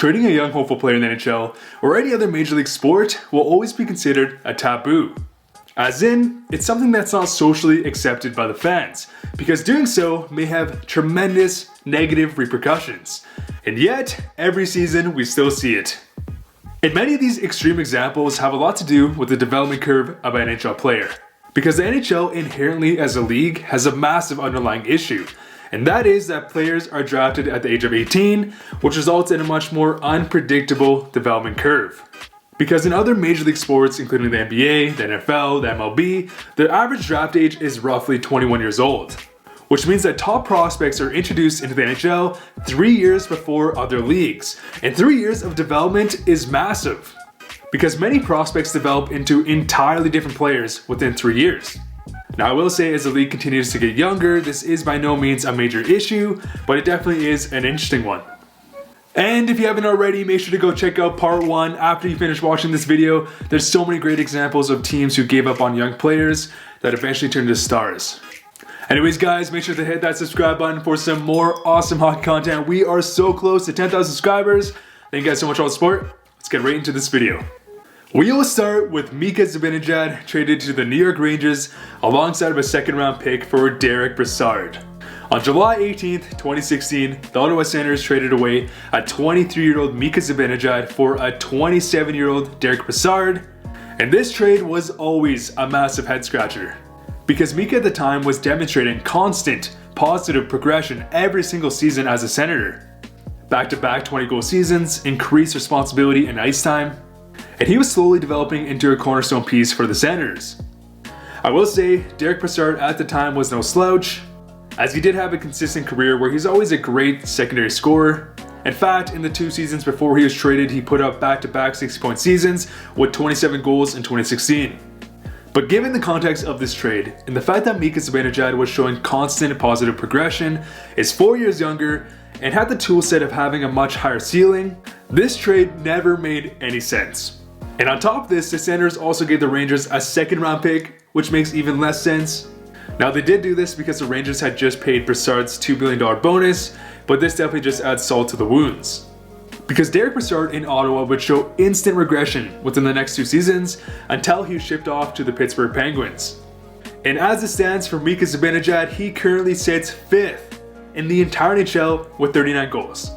Trading a young hopeful player in the NHL or any other major league sport will always be considered a taboo. As in, it's something that's not socially accepted by the fans, because doing so may have tremendous negative repercussions. And yet, every season we still see it. And many of these extreme examples have a lot to do with the development curve of an NHL player. Because the NHL inherently as a league has a massive underlying issue, and that is that players are drafted at the age of 18, which results in a much more unpredictable development curve. Because in other major league sports, including the NBA, the NFL, the MLB, the average draft age is roughly 21 years old. Which means that top prospects are introduced into the NHL 3 years before other leagues. And 3 years of development is massive, because many prospects develop into entirely different players within 3 years. Now I will say, as the league continues to get younger, this is by no means a major issue, but it definitely is an interesting one. And if you haven't already, make sure to go check out part 1 after you finish watching this video. There's so many great examples of teams who gave up on young players that eventually turned into stars. Anyways guys, make sure to hit that subscribe button for some more awesome hockey content. We are so close to 10,000 subscribers. Thank you guys so much for all the support. Let's get right into this video. We will start with Mika Zibanejad, traded to the New York Rangers alongside of a second round pick for Derek Brassard. On July 18th, 2016, the Ottawa Senators traded away a 23-year-old Mika Zibanejad for a 27-year-old Derek Brassard. And this trade was always a massive head scratcher, because Mika at the time was demonstrating constant positive progression every single season as a Senator. Back-to-back 20-goal seasons, increased responsibility and ice time, and he was slowly developing into a cornerstone piece for the Senators. I will say, Derek Brassard at the time was no slouch, as he did have a consistent career where he's always a great secondary scorer. In fact, in the 2 seasons before he was traded, he put up back-to-back 60-point seasons with 27 goals in 2016. But given the context of this trade, and the fact that Mika Zibanejad was showing constant positive progression, is 4 years younger, and had the tool set of having a much higher ceiling, this trade never made any sense. And on top of this, the Senators also gave the Rangers a second round pick, which makes even less sense. Now they did do this because the Rangers had just paid Brassard's $2 billion bonus, but this definitely just adds salt to the wounds. Because Derek Brassard in Ottawa would show instant regression within the next 2 seasons until he was shipped off to the Pittsburgh Penguins. And as it stands for Mika Zibanejad, he currently sits 5th in the entire NHL with 39 goals.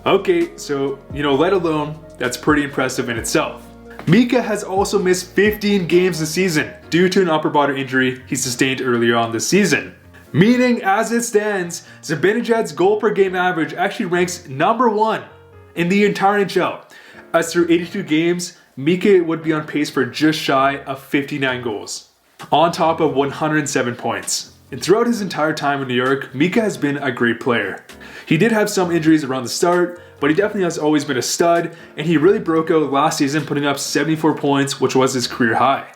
Okay, so let alone, that's pretty impressive in itself. Mika has also missed 15 games this season due to an upper body injury he sustained earlier on this season. Meaning, as it stands, Zibanejad's goal per game average actually ranks number 1 in the entire NHL. As through 82 games, Mika would be on pace for just shy of 59 goals, on top of 107 points. And throughout his entire time in New York, Mika has been a great player. He did have some injuries around the start, but he definitely has always been a stud, and he really broke out last season, putting up 74 points, which was his career high.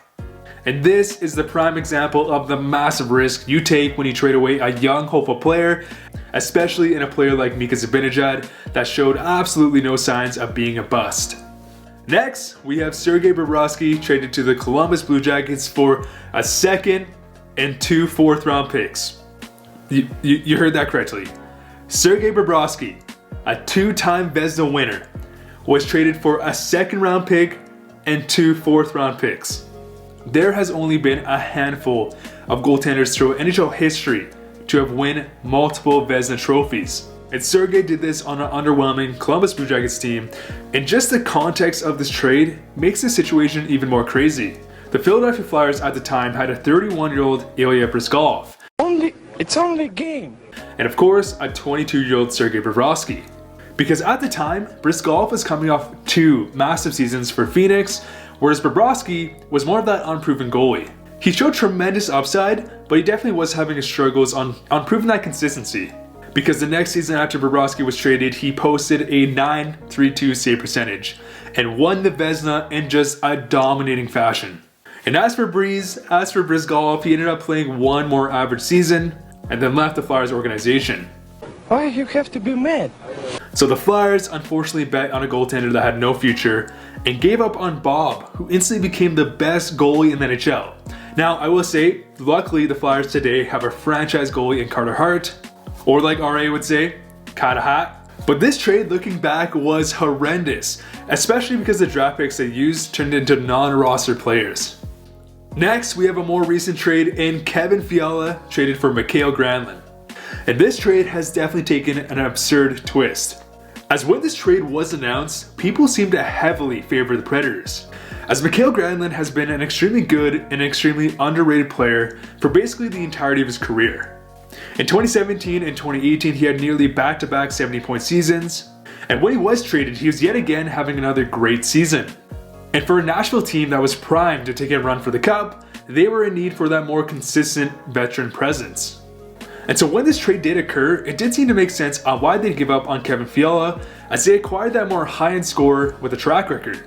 And this is the prime example of the massive risk you take when you trade away a young, hopeful player, especially in a player like Mika Zibanejad that showed absolutely no signs of being a bust. Next, we have Sergei Bobrovsky traded to the Columbus Blue Jackets for a 2nd and 2 4th round picks. You heard that correctly. Sergei Bobrovsky, a 2-time Vezina winner, was traded for a 2nd round pick and 2 4th round picks. There has only been a handful of goaltenders throughout NHL history to have won multiple Vezina trophies. And Sergei did this on an underwhelming Columbus Blue Jackets team, and just the context of this trade makes the situation even more crazy. The Philadelphia Flyers at the time had a 31-year-old Ilya Bryzgalov. It's only a game. And of course, a 22-year-old Sergei Bobrovsky. Because at the time, Bryzgalov was coming off 2 massive seasons for Phoenix, whereas Bobrovsky was more of that unproven goalie. He showed tremendous upside, but he definitely was having his struggles on proving that consistency. Because the next season after Bobrovsky was traded, he posted a .932 save percentage and won the Vezina in just a dominating fashion. And as for Bryzgalov, he ended up playing 1 more average season and then left the Flyers organization. Why you have to be mad? So the Flyers unfortunately bet on a goaltender that had no future and gave up on Bob, who instantly became the best goalie in the NHL. Now, I will say, luckily the Flyers today have a franchise goalie in Carter Hart, or like RA would say, Carter Hart. But this trade, looking back, was horrendous, especially because the draft picks they used turned into non-roster players. Next, we have a more recent trade in Kevin Fiala traded for Mikael Granlund. And this trade has definitely taken an absurd twist. As when this trade was announced, people seemed to heavily favor the Predators, as Mikael Granlund has been an extremely good and extremely underrated player for basically the entirety of his career. In 2017 and 2018, he had nearly back-to-back 70-point seasons, and when he was traded, he was yet again having another great season. And for a Nashville team that was primed to take a run for the Cup, they were in need for that more consistent veteran presence. And so when this trade did occur, it did seem to make sense on why they'd give up on Kevin Fiala, as they acquired that more high-end scorer with a track record.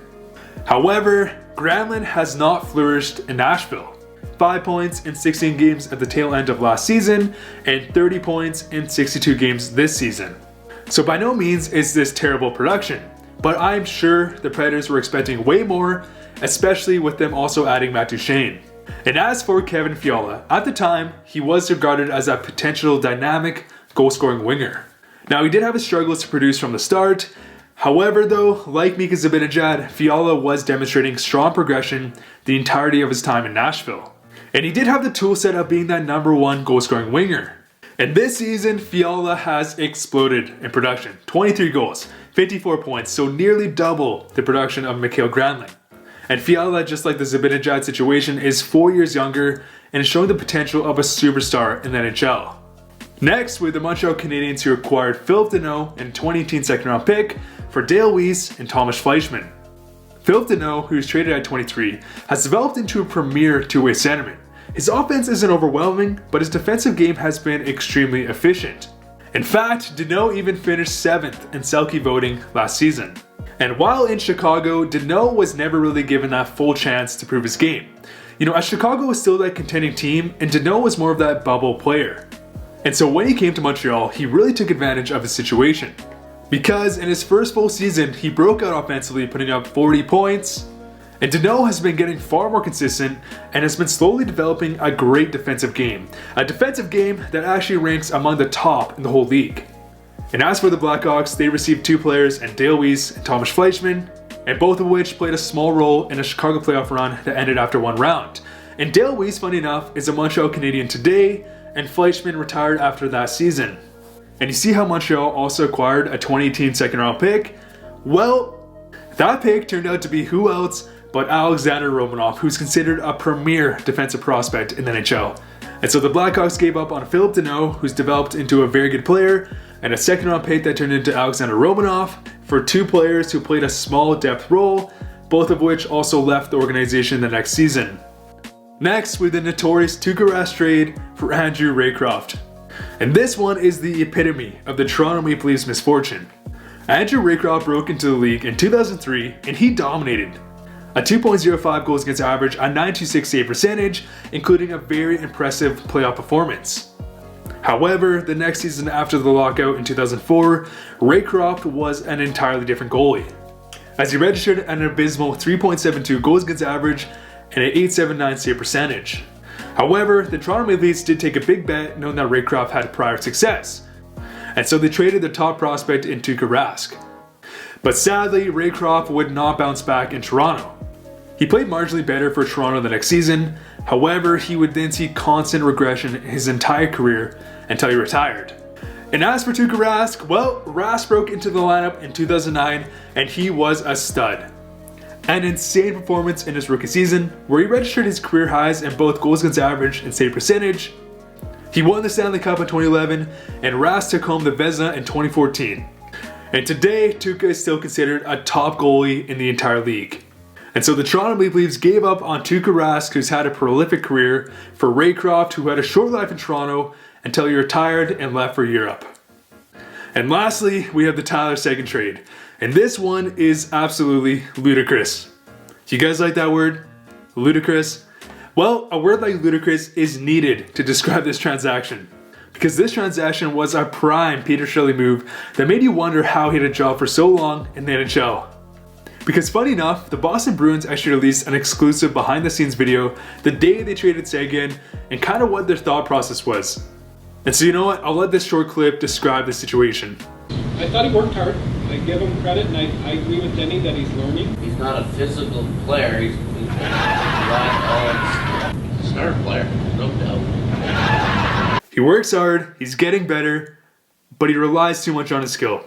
However, Granlund has not flourished in Nashville. 5 points in 16 games at the tail end of last season, and 30 points in 62 games this season. So by no means is this terrible production, but I'm sure the Predators were expecting way more, especially with them also adding Matt Duchene. And as for Kevin Fiala, at the time, he was regarded as a potential dynamic goal-scoring winger. Now, he did have his struggles to produce from the start. However though, like Mika Zibanejad, Fiala was demonstrating strong progression the entirety of his time in Nashville. And he did have the tool set of being that #1 goal-scoring winger. And this season, Fiala has exploded in production. 23 goals, 54 points, so nearly double the production of Mikael Granlund. And Fiala, just like the Zibanejad situation, is 4 years younger and is showing the potential of a superstar in the NHL. Next, with the Montreal Canadiens, who acquired Philip Deneau and a 2018 second-round pick for Dale Weise and Thomas Fleischmann. Philip Deneau, who was traded at 23, has developed into a premier two-way centerman. His offense isn't overwhelming, but his defensive game has been extremely efficient. In fact, Deneau even finished 7th in Selke voting last season. And while in Chicago, Deneau was never really given that full chance to prove his game. As Chicago was still that contending team, and Deneau was more of that bubble player. And so when he came to Montreal, he really took advantage of his situation. Because in his first full season, he broke out offensively, putting up 40 points. And Deneau has been getting far more consistent and has been slowly developing a great defensive game. A defensive game that actually ranks among the top in the whole league. And as for the Blackhawks, they received 2 players in Dale Weise and Thomas Fleischmann, and both of which played a small role in a Chicago playoff run that ended after 1 round. And Dale Weise, funny enough, is a Montreal Canadian today, and Fleischmann retired after that season. And you see how Montreal also acquired a 2018 second-round pick? Well, that pick turned out to be who else but Alexander Romanov, who's considered a premier defensive prospect in the NHL. And so the Blackhawks gave up on Philip Deneau, who's developed into a very good player, and a second-round pick that turned into Alexander Romanov for 2 players who played a small depth role, both of which also left the organization the next season. Next, with the notorious Tuukka Rask trade for Andrew Raycroft. And this one is the epitome of the Toronto Maple Leafs misfortune. Andrew Raycroft broke into the league in 2003 and he dominated. A 2.05 goals against average, a .926 save percentage, including a very impressive playoff performance. However, the next season after the lockout in 2004, Raycroft was an entirely different goalie, as he registered an abysmal 3.72 goals against average and an .879 save percentage. However, the Toronto Maple Leafs did take a big bet knowing that Raycroft had prior success, and so they traded their top prospect in Tuukka Rask. But sadly, Raycroft would not bounce back in Toronto. He played marginally better for Toronto the next season, however, he would then see constant regression his entire career until he retired. And as for Tuukka Rask, well, Rask broke into the lineup in 2009 and he was a stud. An insane performance in his rookie season, where he registered his career highs in both goals against average and save percentage. He won the Stanley Cup in 2011, and Rask took home the Vezina in 2014. And today, Tuukka is still considered a top goalie in the entire league. And so the Toronto Maple Leafs gave up on Tuukka Rask, who's had a prolific career, for Raycroft, who had a short life in Toronto until he retired and left for Europe. And lastly, we have the Tyler Seguin trade. And this one is absolutely ludicrous. You guys like that word? Ludicrous? Well, a word like ludicrous is needed to describe this transaction. Because this transaction was a prime Peter Chiarelli move that made you wonder how he had a job for so long in the NHL. Because funny enough, the Boston Bruins actually released an exclusive behind the scenes video the day they traded Seguin and kind of what their thought process was. And so you know what, I'll let this short clip describe the situation. I thought he worked hard. I give him credit, and I agree with Denny that he's learning. He's not a physical player. He's a star player, no doubt. He works hard, he's getting better, but he relies too much on his skill.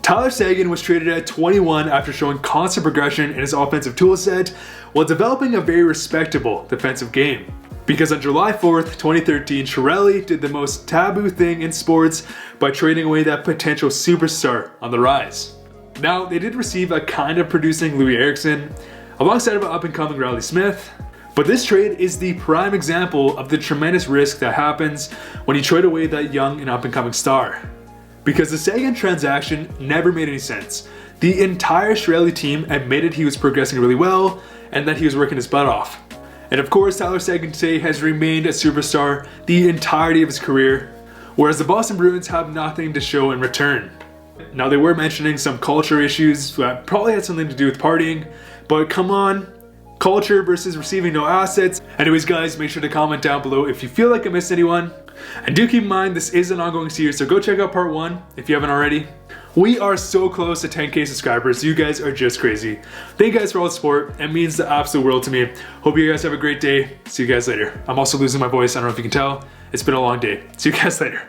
Tyler Seguin was traded at 21 after showing constant progression in his offensive toolset while developing a very respectable defensive game. Because on July 4th, 2013, Chiarelli did the most taboo thing in sports by trading away that potential superstar on the rise. Now, they did receive a kind of producing Louis Eriksson alongside of an up-and-coming Riley Smith, but this trade is the prime example of the tremendous risk that happens when you trade away that young and up-and-coming star. Because the Seguin transaction never made any sense. The entire Chiarelli team admitted he was progressing really well and that he was working his butt off. And of course, Tyler Seguin today has remained a superstar the entirety of his career, whereas the Boston Bruins have nothing to show in return. Now, they were mentioning some culture issues that probably had something to do with partying, but come on, culture versus receiving no assets. Anyways guys, make sure to comment down below if you feel like I missed anyone. And do keep in mind, this is an ongoing series, so go check out part 1 if you haven't already. We are so close to 10k subscribers. You guys are just crazy. Thank you guys for all the support. It means the absolute world to me. Hope you guys have a great day. See you guys later. I'm also losing my voice. I don't know if you can tell. It's been a long day. See you guys later.